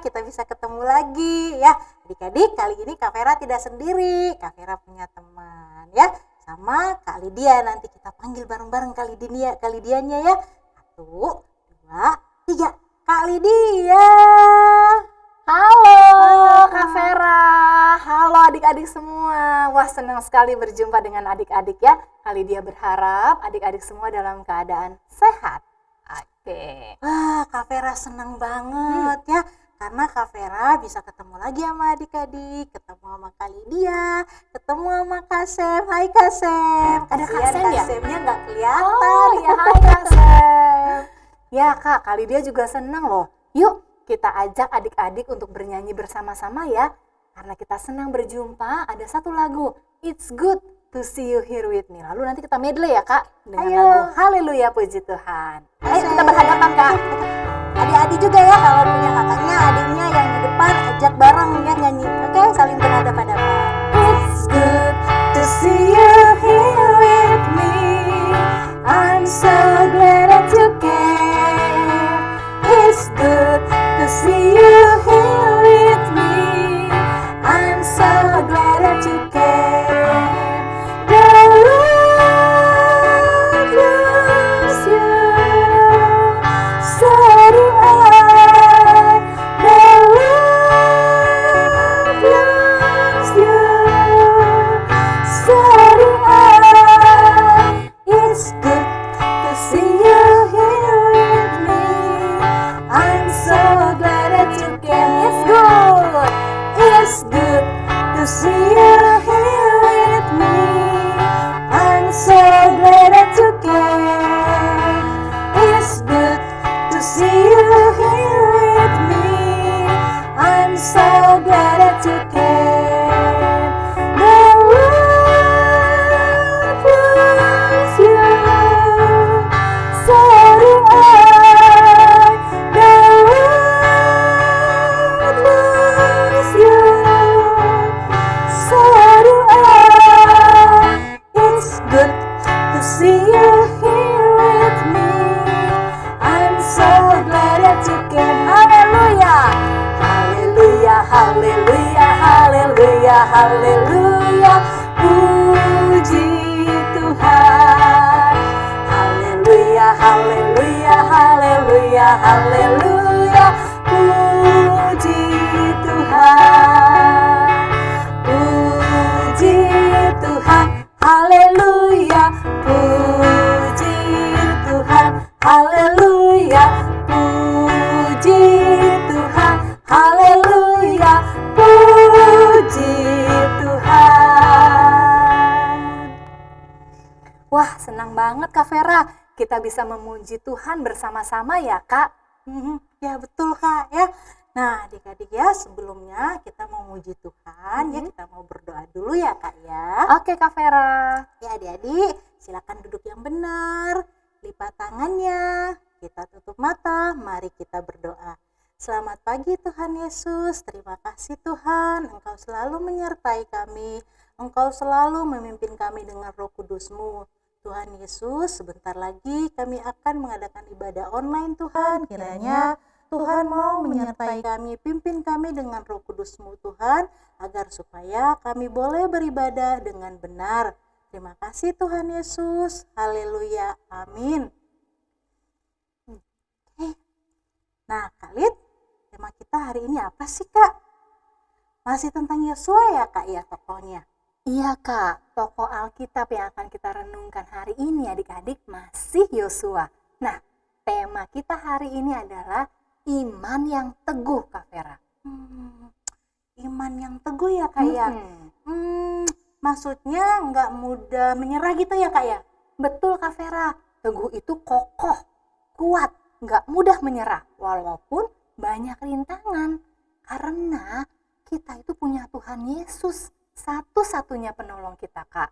kita bisa ketemu lagi ya. Adik-adik, kali ini Kak Vera tidak sendiri. Kak Vera punya teman ya. Sama Kak Lydia, nanti kita panggil bareng-bareng Kak Lydianya ya. 1, 2, 3. Kak Lydia. Halo Kak Vera. Halo adik-adik semua. Wah, senang sekali berjumpa dengan adik-adik ya. Kak Lydia berharap adik-adik semua dalam keadaan sehat. Oke. Wah, Kak Vera senang banget ya. Karena Kak Vera bisa ketemu lagi sama adik-adik, ketemu sama Kak Lydia, ketemu sama Kak Sem. Hai Kak Sem. Ada Kak Kasihan Sem ya? Kak Semnya nggak kelihatan. Oh ya, hai Kak Sem. Ya Kak, Kak Lydia juga senang loh. Yuk kita ajak adik-adik untuk bernyanyi bersama-sama ya. Karena kita senang berjumpa, ada satu lagu, It's Good to See You Here With Me. Lalu nanti kita medley ya Kak, dengan lagu Haleluya Puji Tuhan. Ayo kita berhadapan Kak. Adik-adik juga ya, kalau punya kakaknya, adiknya yang di depan, ajak bareng ya nyanyi. Oke, saling berhadapan-hadapan. It's good to see you here with me. I'm so glad that you care. It's good to see you here with me. I'm so glad that you care. The Lord loves you. So do I. The Lord loves you. So do I. It's good to see you here with me. I'm so glad that you came. It's good. It's good to see you here with me. I'm so glad that you came. It's good to see you here with me. I'm so glad that you came. The Lord loves you. So do I. The Lord loves you. So do I. It's good to see you here with me. I'm so glad that you came. Haleluya. Haleluya, haleluya, haleluya, haleluya. Puji Tuhan. Haleluya, haleluya, haleluya, haleluya. Puji Tuhan. Puji Tuhan. Haleluya. Puji Tuhan. Haleluya. Puji Tuhan. Haleluya. Puji Tuhan. Wah, senang banget Kak Vera. Kita bisa memuji Tuhan bersama-sama ya Kak. Ya betul Kak ya. Nah adik-adik ya, sebelumnya kita mau muji Tuhan ya, kita mau berdoa dulu ya Kak ya. Oke Kak Vera. Ya adik-adik, silakan duduk yang benar, lipat tangannya, kita tutup mata, mari kita berdoa. Selamat pagi Tuhan Yesus, terima kasih Tuhan, Engkau selalu menyertai kami, Engkau selalu memimpin kami dengan Roh Kudus-Mu. Tuhan Yesus, sebentar lagi kami akan mengadakan ibadah online Tuhan, kiranya Tuhan mau menyertai kami, pimpin kami dengan Roh Kudus-Mu Tuhan, agar supaya kami boleh beribadah dengan benar. Terima kasih Tuhan Yesus, haleluya, amin. Nah Kak Lid, tema kita hari ini apa sih Kak? Masih tentang Yosua ya Kak ya tokohnya? Iya Kak, tokoh Alkitab yang akan kita renungkan hari ini adik-adik masih Yosua. Nah, tema kita hari ini adalah iman yang teguh Kak Vera. Iman yang teguh ya Kak ya? Maksudnya nggak mudah menyerah gitu ya Kak ya? Betul Kak Vera, teguh itu kokoh, kuat, nggak mudah menyerah walaupun banyak rintangan. Karena kita itu punya Tuhan Yesus, satu-satunya penolong kita Kak.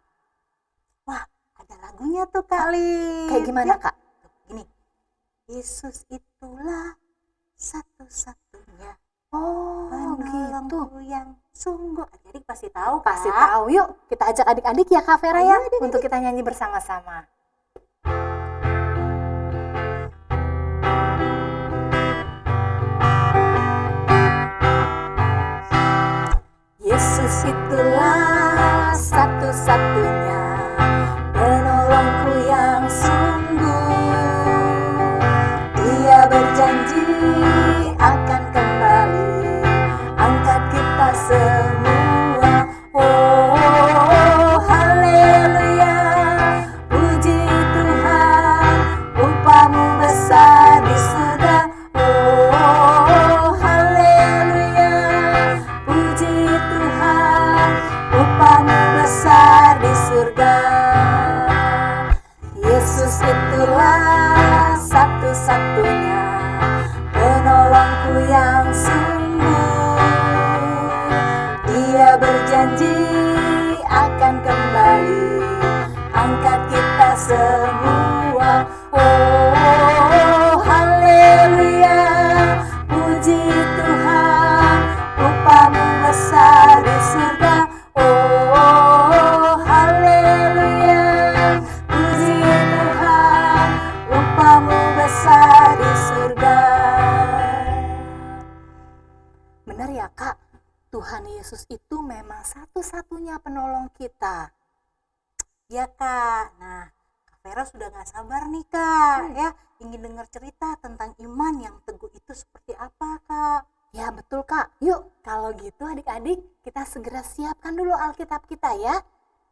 Wah, ada lagunya tuh Kak Lid. Kayak gimana Kak? Gini, Yesus itulah satu-satunya penolongku yang sungguh. Adik-adik pasti tahu Kak. Pasti tahu. Yuk kita ajak adik-adik ya Kak Vera ya, untuk kita nyanyi bersama-sama. Tuhan Yesus itu memang satu-satunya penolong kita. Ya Kak, nah Kak Vera sudah gak sabar nih Kak, ya ingin dengar cerita tentang iman yang teguh itu seperti apa Kak? Ya betul Kak, yuk kalau gitu adik-adik kita segera siapkan dulu Alkitab kita ya.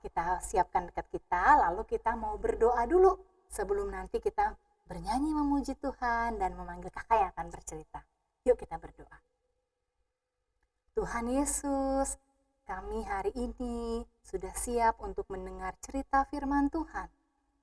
Kita siapkan dekat kita, lalu kita mau berdoa dulu sebelum nanti kita bernyanyi memuji Tuhan dan memanggil kakak yang akan bercerita. Yuk kita berdoa. Tuhan Yesus, kami hari ini sudah siap untuk mendengar cerita firman Tuhan.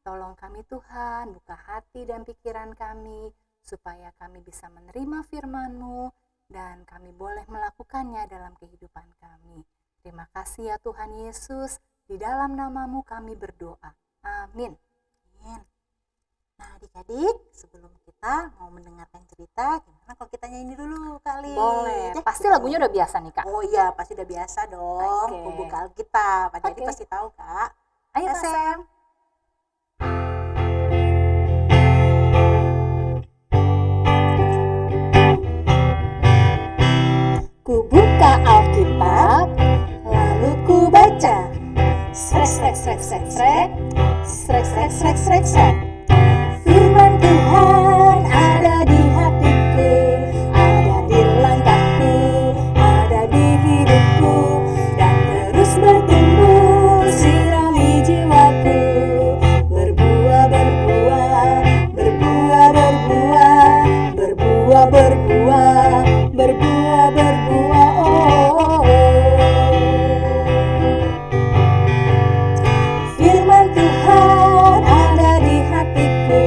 Tolong kami Tuhan, buka hati dan pikiran kami, supaya kami bisa menerima firman-Mu, dan kami boleh melakukannya dalam kehidupan kami. Terima kasih ya Tuhan Yesus, di dalam nama-Mu kami berdoa. Amin. Amin. Nah adik-adik, sebelum kita mau mendengarkan cerita, gimana kalau kita nyanyi dulu kali? Boleh, Ya, pasti kita lagunya udah biasa nih Kak. Oh iya, pasti udah biasa dong. Oke. Buka Alkitab, adik-adik Oke. pasti tahu Kak. Ayo Kak Sam. Ku buka Alkitab, lalu ku baca. Srek, srek, srek, srek, srek. Srek, srek, srek, srek, srek. Firman Tuhan ada di hatiku, ada di langkahku, ada di hidupku, dan terus bertumbuh sirami jiwaku. Berbuah, berbuah, berbuah, berbuah, berbuah, berbuah, berbuah, berbuah, oh. Firman Tuhan ada di hatiku,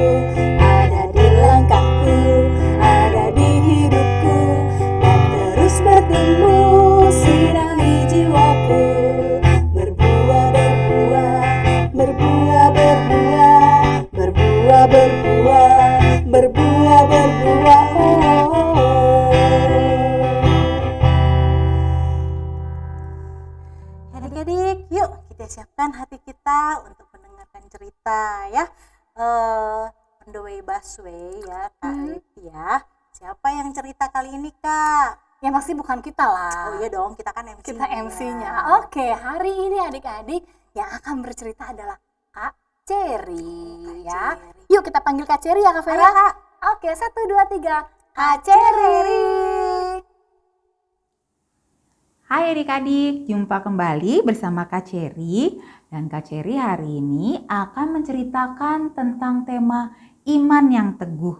ada di langkahku, ada di hidupku, dan terus bertumbuh sirami jiwaku. Berbuah, berbuah, berbuah, berbuah, berbuah, berbuah, berbuah, berbuah, oh. Adik-adik, yuk kita siapkan hati kita untuk mendengarkan cerita ya. On the way busway ya Kak Leti ya. Siapa yang cerita kali ini Kak? Ya masih bukan kita lah. Oh iya dong, kita kan MC-nya. Kita MC-nya. Oke, hari ini adik-adik yang akan bercerita adalah Kak Cherry ya. Cherry. Yuk kita panggil Kak Cherry ya Kak Vera. Ayo, Kak. Oke, 1, 2, 3. Kak Cherry. Hai adik-adik, jumpa kembali bersama Kak Cherry. Dan Kak Cherry hari ini akan menceritakan tentang tema iman yang teguh.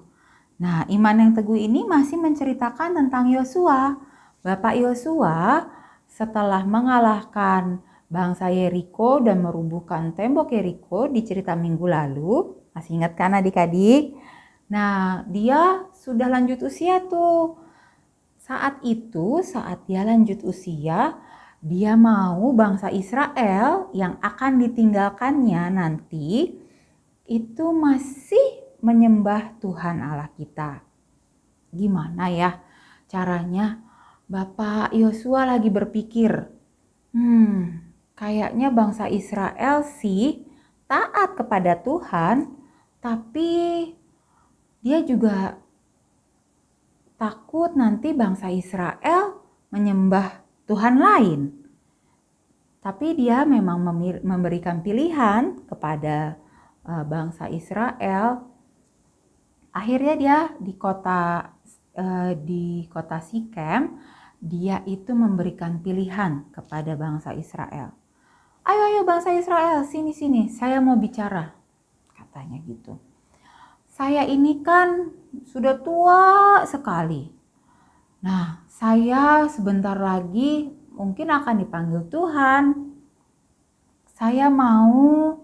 Nah, iman yang teguh ini masih menceritakan tentang Yosua. Bapak Yosua setelah mengalahkan bangsa Yeriko dan merubuhkan tembok Yeriko di cerita minggu lalu. Masih ingat kan adik-adik? Nah, dia sudah lanjut usia tuh. Saat itu, saat dia lanjut usia, dia mau bangsa Israel yang akan ditinggalkannya nanti itu masih menyembah Tuhan Allah kita. Gimana ya caranya? Bapak Yosua lagi berpikir, kayaknya bangsa Israel sih taat kepada Tuhan, tapi dia juga takut nanti bangsa Israel menyembah Tuhan lain. Tapi dia memang memberikan pilihan kepada bangsa Israel. Akhirnya dia di kota Sikem, dia itu memberikan pilihan kepada bangsa Israel. Ayo bangsa Israel, sini, saya mau bicara, katanya gitu. Saya ini kan sudah tua sekali. Nah, saya sebentar lagi mungkin akan dipanggil Tuhan. Saya mau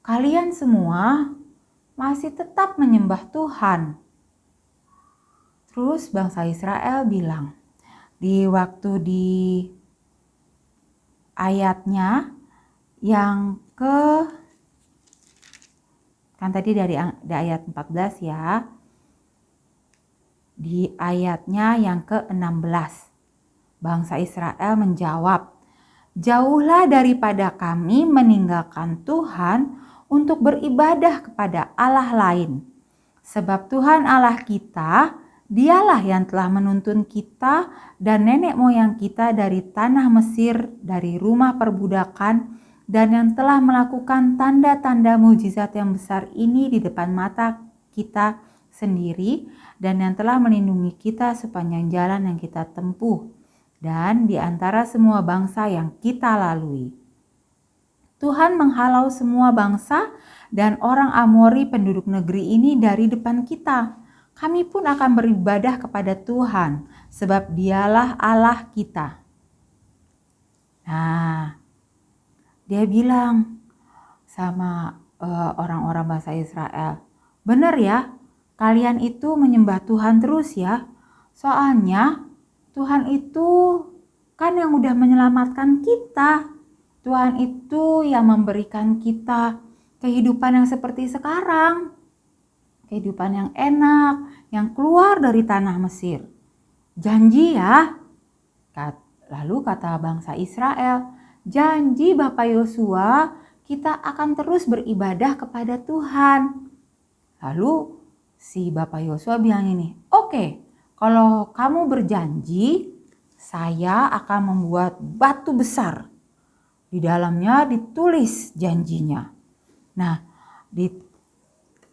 kalian semua masih tetap menyembah Tuhan. Terus bangsa Israel bilang, di waktu di ayatnya yang kan tadi dari ayat 14 ya. Di ayatnya yang ke-16. Bangsa Israel menjawab, "Jauhlah daripada kami meninggalkan Tuhan untuk beribadah kepada Allah lain. Sebab Tuhan Allah kita Dialah yang telah menuntun kita dan nenek moyang kita dari tanah Mesir, dari rumah perbudakan, dan yang telah melakukan tanda-tanda mujizat yang besar ini di depan mata kita sendiri, dan yang telah melindungi kita sepanjang jalan yang kita tempuh, dan di antara semua bangsa yang kita lalui. Tuhan menghalau semua bangsa dan orang Amori penduduk negeri ini dari depan kita. Kami pun akan beribadah kepada Tuhan, sebab Dialah Allah kita. Nah, dia bilang sama orang-orang bangsa Israel, benar ya, kalian itu menyembah Tuhan terus ya. Soalnya Tuhan itu kan yang udah menyelamatkan kita. Tuhan itu yang memberikan kita kehidupan yang seperti sekarang. Kehidupan yang enak, yang keluar dari tanah Mesir. Janji ya. Lalu kata bangsa Israel, janji Bapak Yosua, kita akan terus beribadah kepada Tuhan. Lalu si Bapak Yosua bilang ini, oke, kalau kamu berjanji, saya akan membuat batu besar. Di dalamnya ditulis janjinya. Nah, di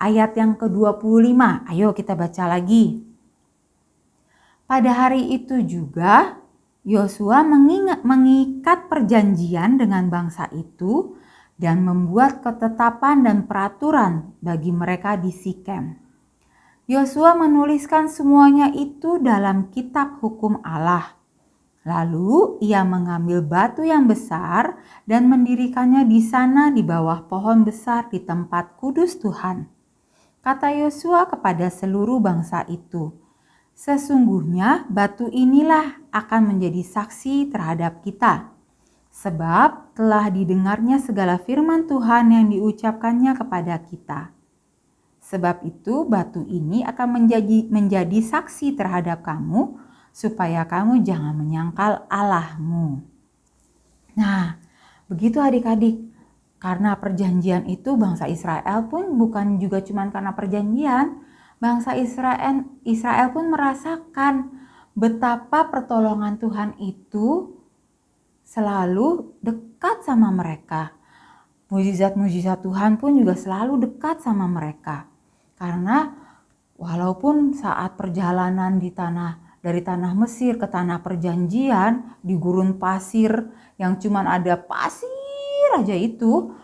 ayat yang ke-25, ayo kita baca lagi. Pada hari itu juga, Yosua mengikat perjanjian dengan bangsa itu dan membuat ketetapan dan peraturan bagi mereka di Sikem. Yosua menuliskan semuanya itu dalam kitab hukum Allah. Lalu ia mengambil batu yang besar dan mendirikannya di sana di bawah pohon besar di tempat kudus Tuhan. Kata Yosua kepada seluruh bangsa itu, sesungguhnya batu inilah akan menjadi saksi terhadap kita. Sebab telah didengarnya segala firman Tuhan yang diucapkannya kepada kita. Sebab itu batu ini akan menjadi saksi terhadap kamu, supaya kamu jangan menyangkal Allahmu. Nah, begitu adik-adik. Karena perjanjian itu bangsa Israel pun bukan juga cuma karena perjanjian. Bangsa Israel pun merasakan betapa pertolongan Tuhan itu selalu dekat sama mereka. Mujizat-mujizat Tuhan pun juga selalu dekat sama mereka. Karena walaupun saat perjalanan dari tanah Mesir ke tanah perjanjian di gurun pasir yang cuma ada pasir aja itu,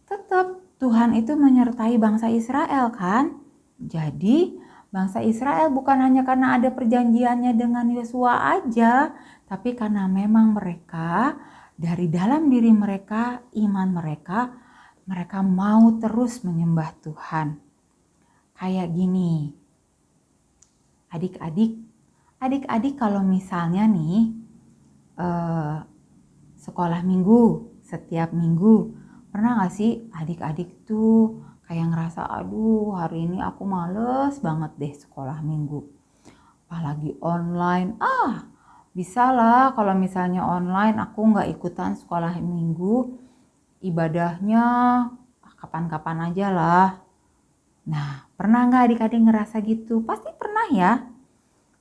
tetap Tuhan itu menyertai bangsa Israel kan. Jadi bangsa Israel bukan hanya karena ada perjanjiannya dengan Yosua aja, tapi karena memang mereka dari dalam diri mereka, iman mereka mau terus menyembah Tuhan. Kayak gini, adik-adik kalau misalnya nih sekolah minggu, setiap minggu, pernah gak sih adik-adik tuh kayak ngerasa, aduh hari ini aku males banget deh sekolah minggu. Apalagi online, bisa lah kalau misalnya online aku gak ikutan sekolah minggu, ibadahnya kapan-kapan aja lah. Nah, pernah gak adik-adik ngerasa gitu? Pasti pernah ya.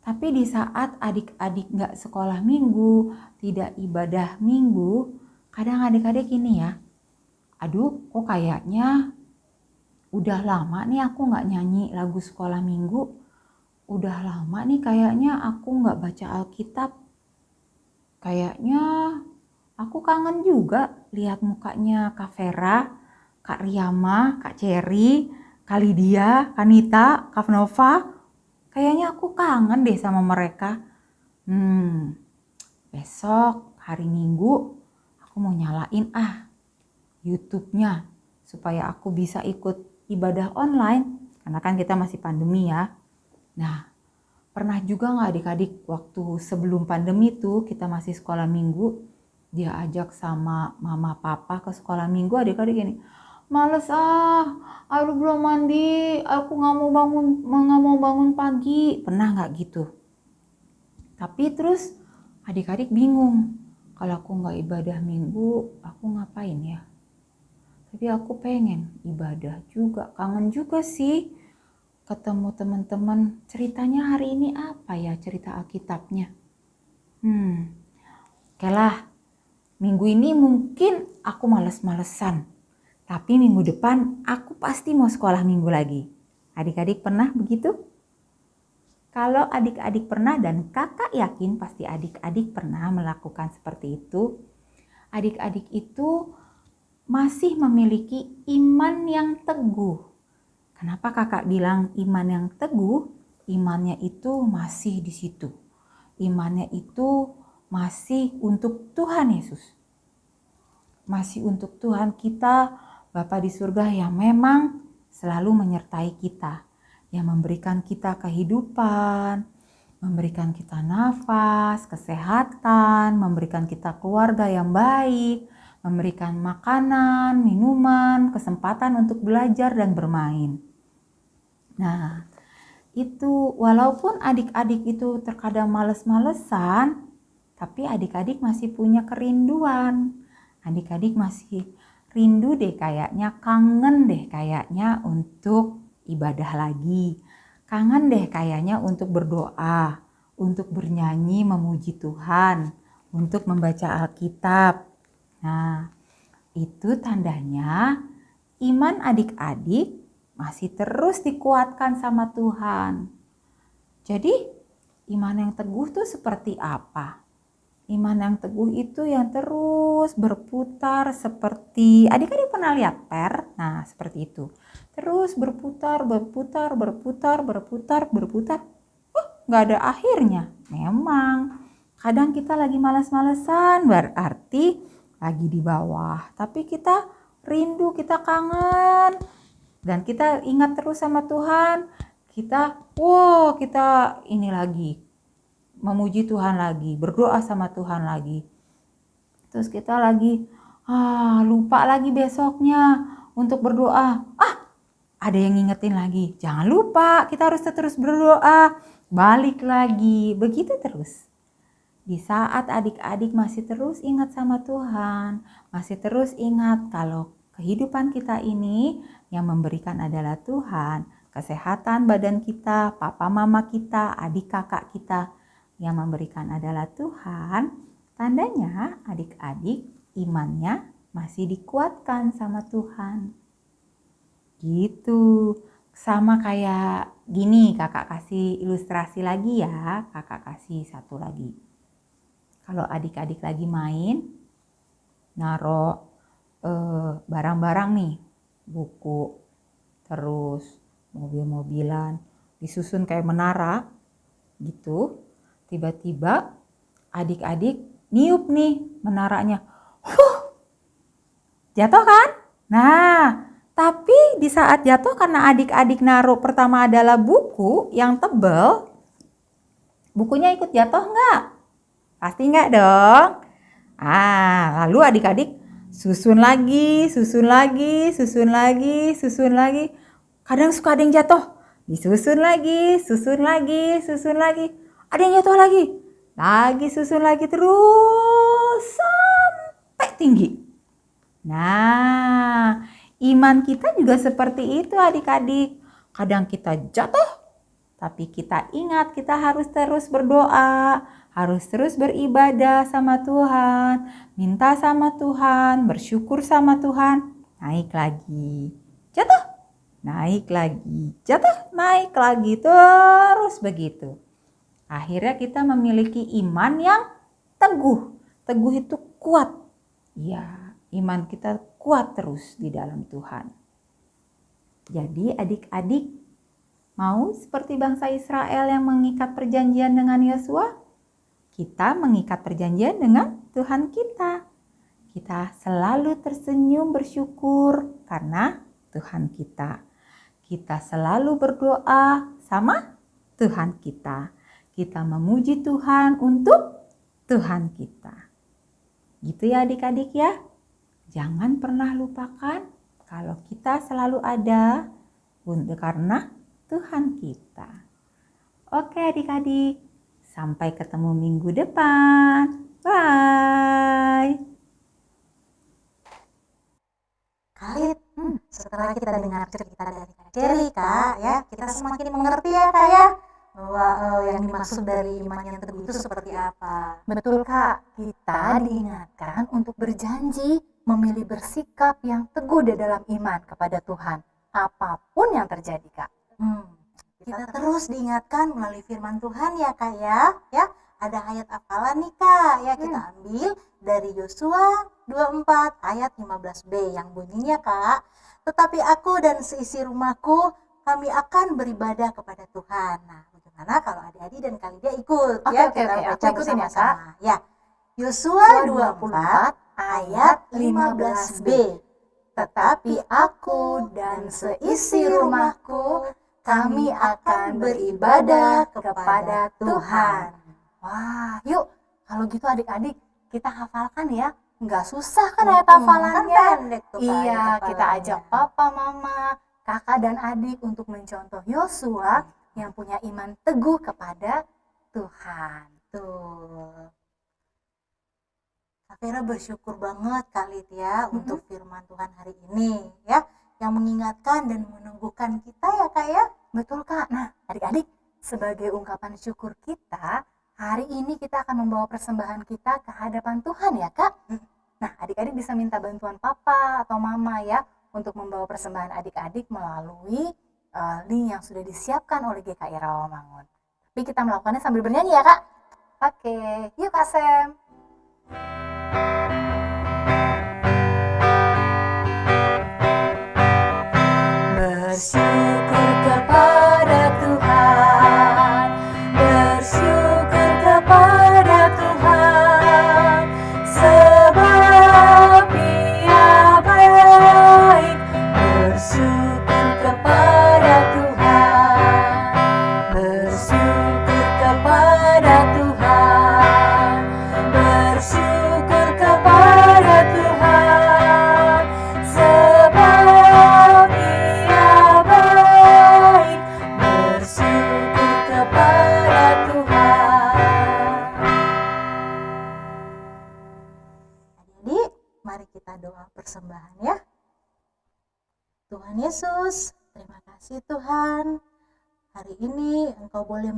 Tapi di saat adik-adik gak sekolah minggu, tidak ibadah minggu, kadang adik-adik ini ya, aduh kok kayaknya udah lama nih aku gak nyanyi lagu sekolah minggu, udah lama nih kayaknya aku gak baca Alkitab, kayaknya aku kangen juga lihat mukanya Kak Vera, Kak Riyama, Kak Cherry, Kak Lydia, Kak Nita, Kak Nova, kayaknya aku kangen deh sama mereka. Besok hari Minggu aku mau nyalain YouTube-nya supaya aku bisa ikut ibadah online. Karena kan kita masih pandemi ya. Nah, pernah juga gak adik-adik waktu sebelum pandemi tuh kita masih sekolah minggu, dia ajak sama mama papa ke sekolah minggu, adik-adik gini, males aku belum mandi, aku gak mau bangun pagi. Pernah gak gitu? Tapi terus adik-adik bingung, kalau aku gak ibadah minggu, aku ngapain ya? Tapi aku pengen ibadah juga, kangen juga sih. ketemu teman-teman, ceritanya hari ini apa ya cerita Alkitabnya? Oke lah, minggu ini mungkin aku males-malesan. Tapi minggu depan aku pasti mau sekolah minggu lagi. Adik-adik pernah begitu? Kalau adik-adik pernah dan kakak yakin pasti adik-adik pernah melakukan seperti itu. Adik-adik itu masih memiliki iman yang teguh. Kenapa kakak bilang iman yang teguh? Imannya itu masih di situ. Imannya itu masih untuk Tuhan Yesus. Masih untuk Tuhan kita, Bapa di surga yang memang selalu menyertai kita. Yang memberikan kita kehidupan, memberikan kita nafas, kesehatan, memberikan kita keluarga yang baik, memberikan makanan, minuman, kesempatan untuk belajar dan bermain. Nah, itu walaupun adik-adik itu terkadang males-malesan, tapi adik-adik masih punya kerinduan. Adik-adik masih rindu deh kayaknya, kangen deh kayaknya untuk ibadah lagi. Kangen deh kayaknya untuk berdoa, untuk bernyanyi memuji Tuhan, untuk membaca Alkitab. Nah, itu tandanya iman adik-adik masih terus dikuatkan sama Tuhan. Jadi, iman yang teguh tuh seperti apa? Iman yang teguh itu yang terus berputar seperti, adik-adik pernah lihat per? Nah, seperti itu. Terus berputar. Nggak ada akhirnya. Memang, kadang kita lagi malas-malesan, berarti lagi di bawah. Tapi kita rindu, kita kangen. Dan kita ingat terus sama Tuhan, kita ini lagi, memuji Tuhan lagi, berdoa sama Tuhan lagi. Terus kita lagi, lupa lagi besoknya untuk berdoa. Ada yang ngingetin lagi, jangan lupa kita harus terus berdoa, balik lagi, begitu terus. Di saat adik-adik masih terus ingat sama Tuhan, masih terus ingat kalau kehidupan kita ini yang memberikan adalah Tuhan, kesehatan badan kita, papa mama kita, adik kakak kita yang memberikan adalah Tuhan, tandanya adik-adik imannya masih dikuatkan sama Tuhan. Gitu. Sama kayak gini, kakak kasih ilustrasi lagi ya, kakak kasih satu lagi. Kalau adik-adik lagi main, naruh barang-barang nih, buku, terus mobil-mobilan, disusun kayak menara gitu. Tiba-tiba adik-adik niup nih menaranya. Jatuh kan? Nah, tapi di saat jatuh karena adik-adik naruh pertama adalah buku yang tebal, bukunya ikut jatuh nggak? Pasti nggak dong. Lalu adik-adik susun lagi. Kadang suka ada yang jatuh. Disusun lagi. Ada yang jatuh lagi. Susun lagi terus sampai tinggi. Nah, iman kita juga seperti itu adik-adik. Kadang kita jatuh, tapi kita ingat kita harus terus berdoa. Harus terus beribadah sama Tuhan, minta sama Tuhan, bersyukur sama Tuhan, naik lagi, jatuh, naik lagi, jatuh, naik lagi, terus begitu. Akhirnya kita memiliki iman yang teguh. Teguh itu kuat. Ya, iman kita kuat terus di dalam Tuhan. Jadi adik-adik mau seperti bangsa Israel yang mengikat perjanjian dengan Yosua? Kita mengikat perjanjian dengan Tuhan kita. Kita selalu tersenyum bersyukur karena Tuhan kita. Kita selalu berdoa sama Tuhan kita. Kita memuji Tuhan untuk Tuhan kita. Gitu ya adik-adik ya. Jangan pernah lupakan kalau kita selalu ada karena Tuhan kita. Oke adik-adik. Sampai ketemu minggu depan. Bye. Khalid, setelah kita dengar cerita dari Kak Cherry, Kak, ya, kita semakin mengerti ya, Kak, ya, bahwa yang dimaksud dari iman yang teguh itu seperti apa. Betul Kak, kita diingatkan untuk berjanji memilih bersikap yang teguh di dalam iman kepada Tuhan, apapun yang terjadi Kak. Kita terus diingatkan melalui firman Tuhan ya, Kak, ya. Ada ayat hafalan nih, Kak, ya, kita ambil dari Yosua 24 ayat 15b yang bunyinya, Kak, tetapi aku dan seisi rumahku kami akan beribadah kepada Tuhan. Nah, bagaimana kalau adik-adik dan Kak Lydia ikut? Oke, Kita aku baca ikutin ya, bersama-sama. Ya, Yosua 24 ayat 15b. Tetapi aku dan seisi rumahku kami akan beribadah kepada Tuhan. Wah, yuk kalau gitu adik-adik kita hafalkan ya. Nggak susah kan ayat hafalannya? Kan pendek tuh, Kak, Iya, ayat kita hafalannya. ajak papa, mama, kakak dan adik untuk mencontoh Yosua yang punya iman teguh kepada Tuhan. Tuh. Kak Vera bersyukur banget Kak Lid ya untuk firman Tuhan hari ini ya, yang mengingatkan dan meneguhkan kita ya, Kak, ya. Betul Kak. Nah adik-adik, sebagai ungkapan syukur kita, hari ini kita akan membawa persembahan kita ke hadapan Tuhan ya Kak. Nah adik-adik bisa minta bantuan papa atau mama ya untuk membawa persembahan adik-adik melalui link yang sudah disiapkan oleh GKI Rawamangun. Tapi kita melakukannya sambil bernyanyi ya Kak. Oke, yuk Kak Sem. Bersyukur kepada Tuhan, bersyukur kepada Tuhan, sebab Dia baik. Bersyukur kepada Tuhan, bersyukur kepada Tuhan, bersyukur kepada Tuhan, sebab Dia baik. Bersyukur kepada Tuhan. Adik-adik, mari kita doa persembahan ya. Tuhan Yesus, terima kasih Tuhan. Hari ini Engkau boleh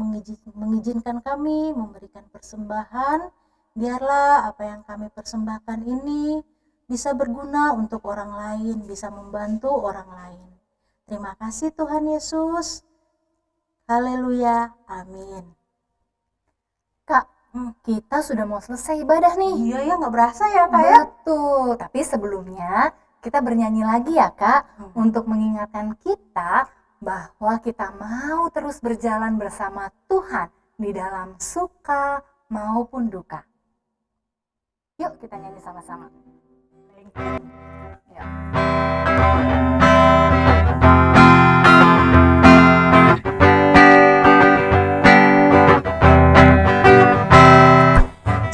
mengizinkan kami memberikan persembahan. Biarlah apa yang kami persembahkan ini bisa berguna untuk orang lain, bisa membantu orang lain. Terima kasih Tuhan Yesus. Haleluya. Amin. Kak, kita sudah mau selesai ibadah nih. Iya ya, nggak berasa ya, Kak, ya. Betul, tapi sebelumnya kita bernyanyi lagi ya Kak, untuk mengingatkan kita bahwa kita mau terus berjalan bersama Tuhan di dalam suka maupun duka. Yuk kita nyanyi sama-sama. Ya.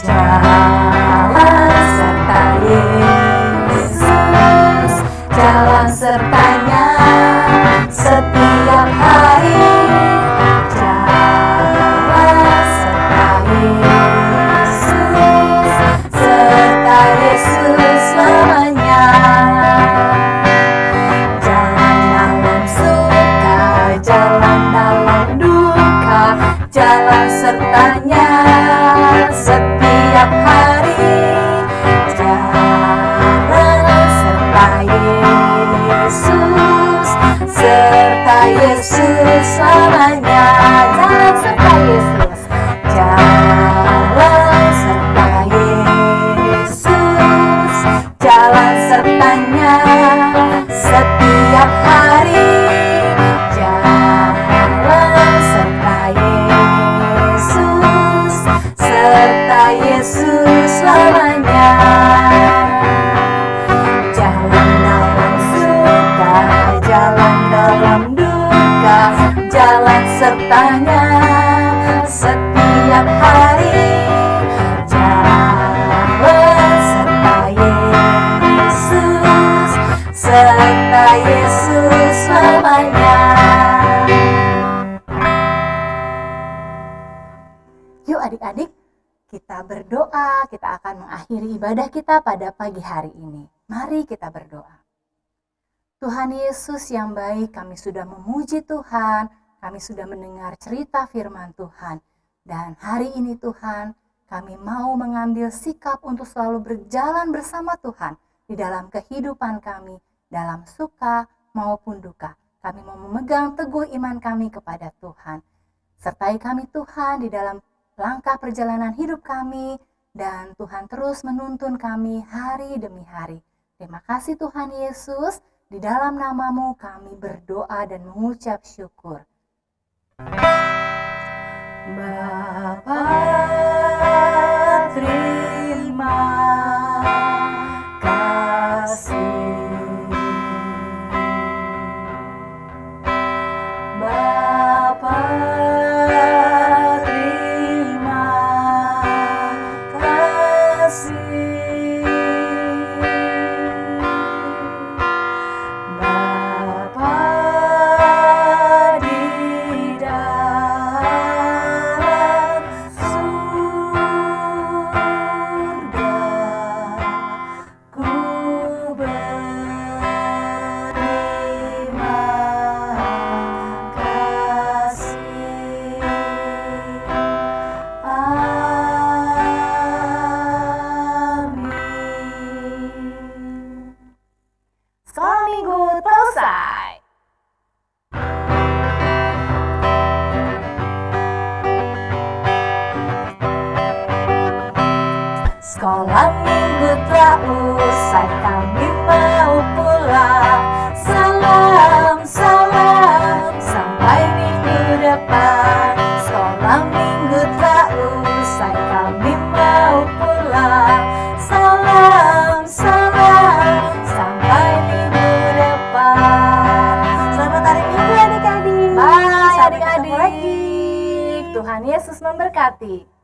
Jalan serta Yesus, jalan sertanya setiap hari. Jalan serta Yesus, serta Yesus selamanya. Jalan dalam suka, jalan dalam duka, jalan sertanya setiap hari. Jalan serta Yesus, serta Yesus selamanya. Jalan serta Yesus, jalan serta Yesus, jalan sertanya setiap hari. Jalan serta Yesus, serta Yesus selamanya. Jalan dalam suka, jalan dalam duka, jalan sertanya setiap hari. Jalan serta Yesus, serta Yesus selamanya. Yuk adik-adik, kita berdoa, kita akan mengakhiri ibadah kita pada pagi hari ini. Mari kita berdoa. Tuhan Yesus yang baik, kami sudah memuji Tuhan, kami sudah mendengar cerita firman Tuhan. Dan hari ini Tuhan, kami mau mengambil sikap untuk selalu berjalan bersama Tuhan di dalam kehidupan kami, dalam suka maupun duka. Kami mau memegang teguh iman kami kepada Tuhan. Sertai kami Tuhan di dalam langkah perjalanan hidup kami, dan Tuhan terus menuntun kami hari demi hari. Terima kasih Tuhan Yesus, di dalam nama-Mu kami berdoa dan mengucap syukur. Bapa, terima kasih. Bapa, terima kasih. Bapa di dalam surga, ku berterima kasih. Amin. Sekolah Minggu selesai. Sekolah minggu telah usai, kami mau pulang. Salam, salam, sampai minggu depan. Sekolah minggu telah usai, kami mau pulang. Salam, salam, sampai minggu depan. Selamat hari Minggu adik-adik. Bye Sampai ketemu adik-adik. lagi. Tuhan Yesus memberkati.